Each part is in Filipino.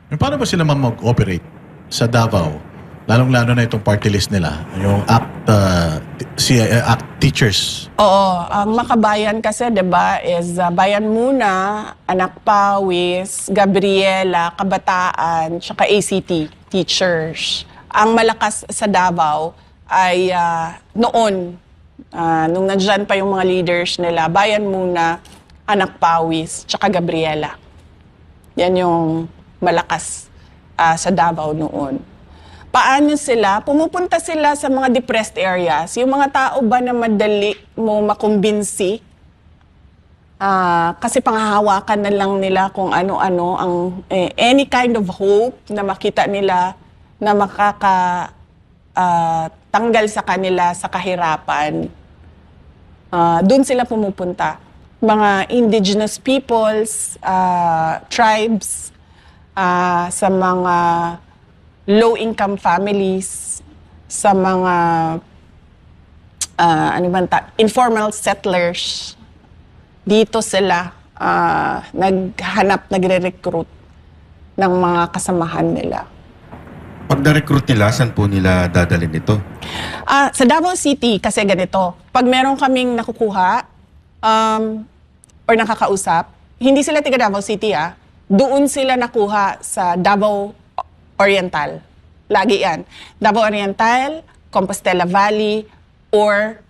Paano ba sila mag-operate sa Davao? Lalong-lalo na itong party list nila, yung ACT teachers. Oo, ang Makabayan kasi 'di ba is Bayan Muna, Anak Pawis, Gabriela, Kabataan, tsaka ACT teachers. Ang malakas sa Davao ay noon nung nandiyan pa yung mga leaders nila, Bayan Muna, Anak Pawis, tsaka Gabriela. Yan yung malakas sa Davao noon. Paano sila? Pumupunta sila sa mga depressed areas. Yung mga tao ba na madali mo makumbinsi? Kasi panghahawakan na lang nila kung ano-ano ang any kind of hope na makita nila na tanggal sa kanila sa kahirapan. Doon sila pumupunta. Mga indigenous peoples, tribes, sa mga low-income families, sa mga informal settlers. Dito sila nagre-recruit ng mga kasamahan nila. Pag na-recruit nila, saan po nila dadalhin ito? Sa Davao City, kasi ganito, pag meron kaming nakukuha or nakakausap, hindi sila tiga Davao City, doon sila nakuha sa Davao Oriental. Lagi yan. Davao Oriental, Compostela Valley, or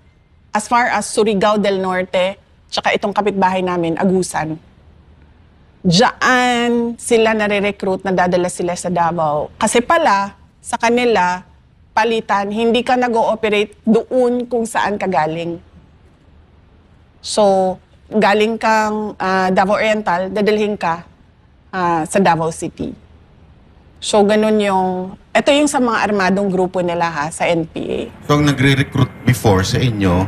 as far as Surigao del Norte, tsaka itong kapitbahay namin, Agusan. Diyan sila nare-recruit, nadadala sila sa Davao. Kasi pala, sa kanila, palitan, hindi ka nag-ooperate doon kung saan ka galing. So, galing kang Davao Oriental, dadalhin ka sa Davao City. So, ganun ito yung sa mga armadong grupo nila sa NPA. So, ang nagre-recruit before sa inyo,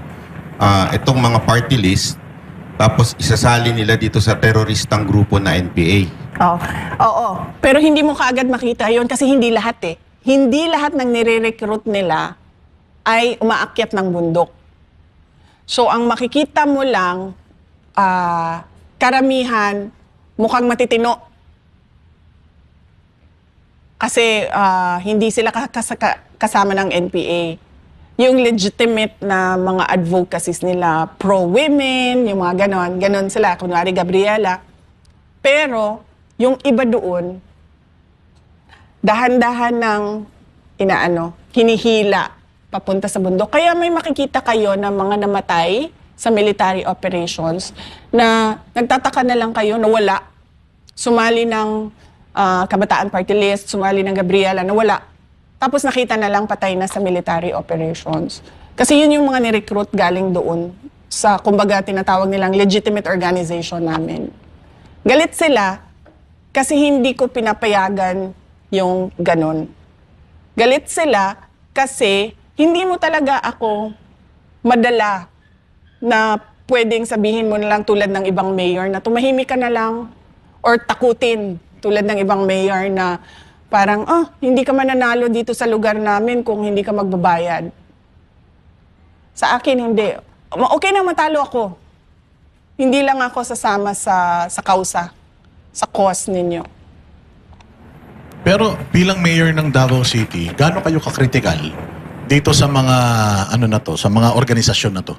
itong mga party list, tapos isasali nila dito sa teroristang grupo na NPA. Oo. Pero hindi mo kaagad makita yon kasi hindi lahat Hindi lahat ng nire-recruit nila ay umaakyat ng bundok. So, ang makikita mo lang, karamihan, mukhang matitino. Kasi hindi sila kasama ng NPA. Yung legitimate na mga advocacies nila, pro-women, yung mga ganon sila, kunwari Gabriela. Pero yung iba doon, dahan-dahan ng hinihila papunta sa bundok. Kaya may makikita kayo ng mga namatay sa military operations na nagtataka na lang kayo na wala. Sumali ng Kabataan Party List, sumali ng Gabriela na wala. Tapos nakita na lang patay na sa military operations. Kasi yun yung mga ni-recruit galing doon sa, kumbaga, tinatawag nilang legitimate organization namin. Galit sila kasi hindi ko pinapayagan yung ganon. Galit sila kasi hindi mo talaga ako madala na pwedeng sabihin mo na lang tulad ng ibang mayor na tumahimik ka na lang or takutin tulad ng ibang mayor na parang, hindi ka mananalo dito sa lugar namin kung hindi ka magbabayad. Sa akin, hindi. Okay na matalo ako. Hindi lang ako sasama sa kausa, sa cause ninyo. Pero bilang mayor ng Davao City, gaano kayo kakritikal dito sa mga sa mga organisasyon na to?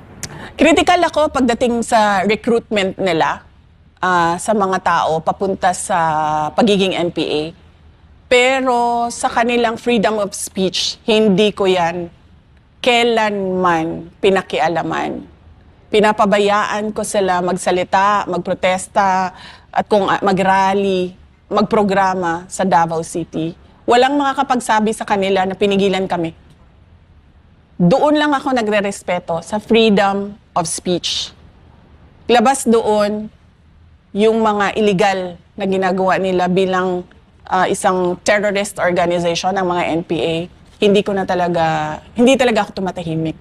Critical ako pagdating sa recruitment nila sa mga tao papunta sa pagiging NPA. Pero sa kanilang freedom of speech, hindi ko yan kailanman pinakialaman. Pinapabayaan ko sila magsalita, magprotesta, at kung mag-rally, magprograma sa Davao City. Walang makakapagsabi sa kanila na pinigilan kami. Doon lang ako nagre-respeto sa freedom of speech. Labas doon, yung mga illegal na ginagawa nila bilang isang terrorist organization ng mga NPA, hindi talaga ako tumatahimik.